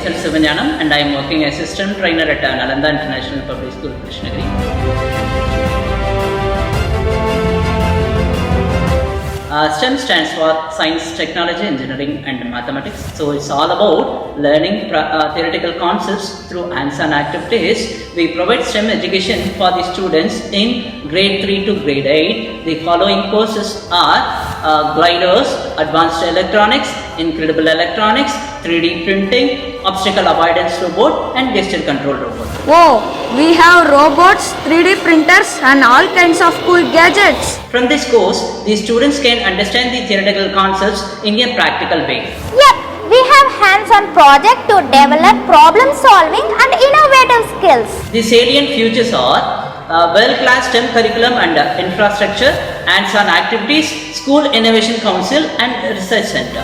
itself Sivanyanam and I am working as assistant trainer at Nalanda International Public School, Krishnagiri. STEM stands for Science, Technology, Engineering and Mathematics. So it's all about learning theoretical concepts through hands-on activities. We provide STEM education for the students in grade 3 to grade 8. The following courses are gliders, advanced electronics, incredible electronics, 3D printing, obstacle avoidance robot and gesture control robot. Oh, we have robots, 3D printers and all kinds of cool gadgets. From this course, the students can understand the theoretical concepts in a practical way. Yep, we have hands-on project to develop problem solving and innovative skills. The salient features are world-class STEM curriculum and infrastructure, hands-on activities, school innovation council and research center.